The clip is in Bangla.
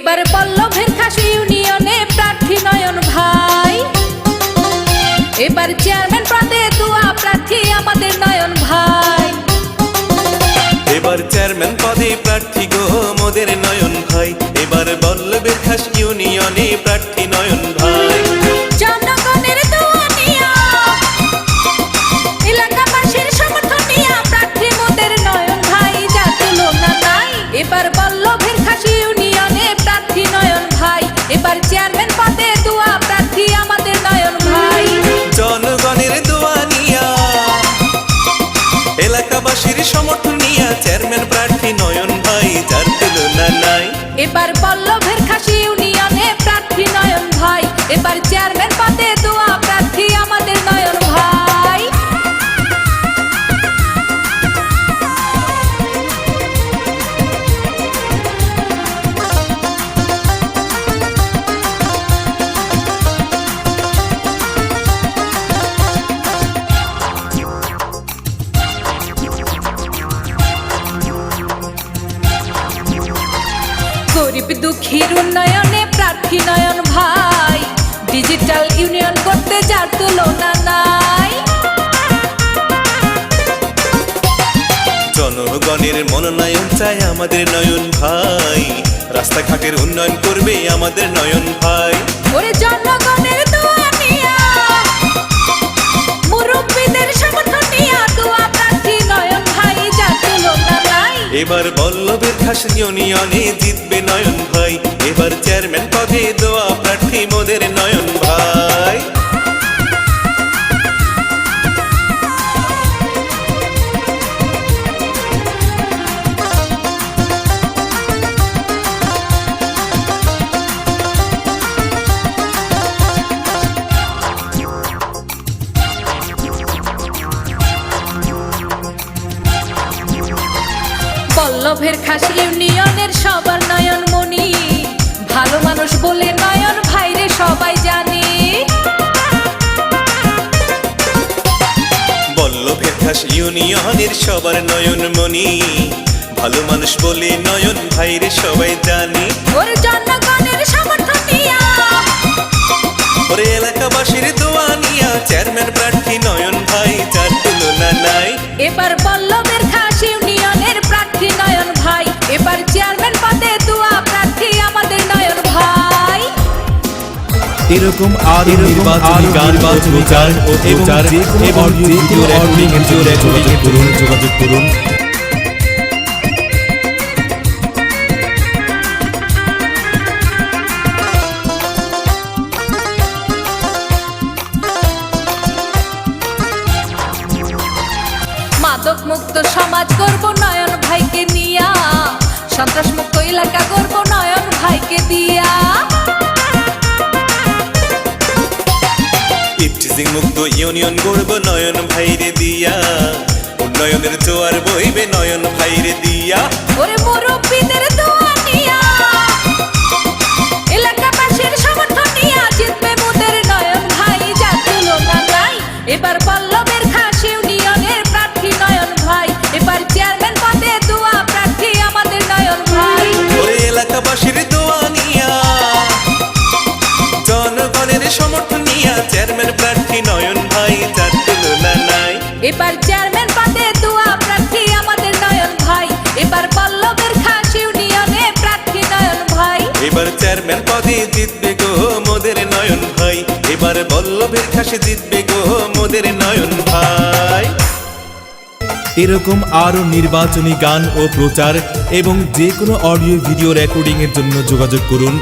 এবার পল্লবের খাস ইউনিয়নে প্রার্থী নয়ন ভাই, এবার চেয়ারম্যান পদে দোয়া প্রার্থী আমাদের নয়ন ভাই। এবার চেয়ারম্যান পদে প্রার্থী গো মোদের নয়ন ভাই, এবার পল্লবের খাস ইউনিয়নে প্রার্থী নয়ন ভাই। জনগণের দোয়া নিয়া, এলাকাবাসীর সমর্থন নিয়া প্রার্থী মোদের নয়ন ভাই, যার তুলনা নাই। এবার পল্লবের খাস ইউনিয়নে প্রার্থী নয়ন ভাই, এবার চেয়ারম্যান পদে দোয়া প্রার্থী আমাদের নয়ন ভাই। জনগণের দোয়া নিয়া, এলাকাবাসীর সমর্থন নিয়া চেয়ারম্যান প্রার্থী নয়ন ভাই, যার তুলনা নাই। এবার পল্লবের খাস ইউনিয়নে প্রার্থী নয়ন ভাই, এবার চেয়ারম্যান পদে দোয়া প্রার্থী আমাদের নয়ন ভাই। গরিব দুঃখীর উন্নয়নে প্রার্থী নয়ন ভাই, ডিজিটাল ইউনিয়ন করতে যার তুলনা নাই। জনগণের মনোনয়ন চাই আমাদের নয়ন ভাই, রাস্তাঘাটের উন্নয়ন করবে আমাদের নয়ন ভাই। ওরে জনগণের দোয়া নিয়া, মুরব্বীদের সমর্থন নিয়া দোয়া প্রার্থী নয়ন ভাই, যার তুলনা নাই। এবার পল্লবের খাস ইউনিয়নে জিতবে নয়ন ভাই, এবার চেয়ারম্যান পদে দোয়া প্রার্থী মোদের নয়ন ভাই। পল্লবের খাস ইউনিয়নের সবার নয়ন মনি, ভালো মানুষ বলে নয়ন ভাইরে সবাই জানে। পল্লবের খাস ইউনিয়নের সবার নয়ন মনি, ভালো মানুষ বলে নয়ন ভাইরে সবাই জানে। ওর জনগণের সমর্থন নিয়া, ওরে এলাকাবাসীর দোয়া নিয়া চেয়ারম্যান প্রার্থী নয়ন ভাই, যার তুলনা নাই। এবার পল্লবের খাস ইউনিয়নের প্রার্থী নয়ন ভাই, এবার চেয়ারম্যান পদে দোয়া প্রার্থী আমাদের নয়ন ভাই। এরকম আরো নির্বাচনী গান প্রচার এবং যে কোনো অডিও ভিডিও রেকর্ডিং এর জন্য যোগাযোগ করুন। মাদক মুক্ত সমাজ করব নয়ন ভাইকে নিয়া, সন্ত্রাস মুক্ত এলাকা করব নয়ন ভাইকে দিয়া। ইফটিজিং মুক্ত ইউনিয়ন গড়ব নয়ন ভাইরে দিয়া, উন্নয়নের জোয়ার বইবে নয়ন ভাইরে দিয়া। ওরে মুরব্বীদের দোয়া নিয়া, এলাকাবাসীর সমর্থন নিয়া জিতবে মোদের নয়ন ভাই, যার তুলনা নাই। এবার পল্লবের খাস ইউনিয়নের প্রার্থী নয়ন ভাই, এবার চেয়ারম্যান পদে দোয়া প্রার্থী আমাদের নয়ন ভাই। ওরে এলাকাবাসীর দোয়া নিয়া, জনগণের সমর্থন নিয়া চেয়ারম্যান প্রার্থী নয়ন ভাই, যার তুলনা নাই। এবার চেয়ারম্যান পদে দোয়া প্রার্থী আমাদের নয়ন ভাই, এবার পল্লবের খাস ইউনিয়নে প্রার্থী নয়ন ভাই। এবার চেয়ারম্যান পদে জিতবে গো মোদের নয়ন ভাই, এবার পল্লবের খাসে জিতবে গো মোদের নয়ন ভাই। এরকম আরো নির্বাচনী গান ও প্রচার এবং যে কোনো অডিও ভিডিও রেকর্ডিং এর জন্য যোগাযোগ করুন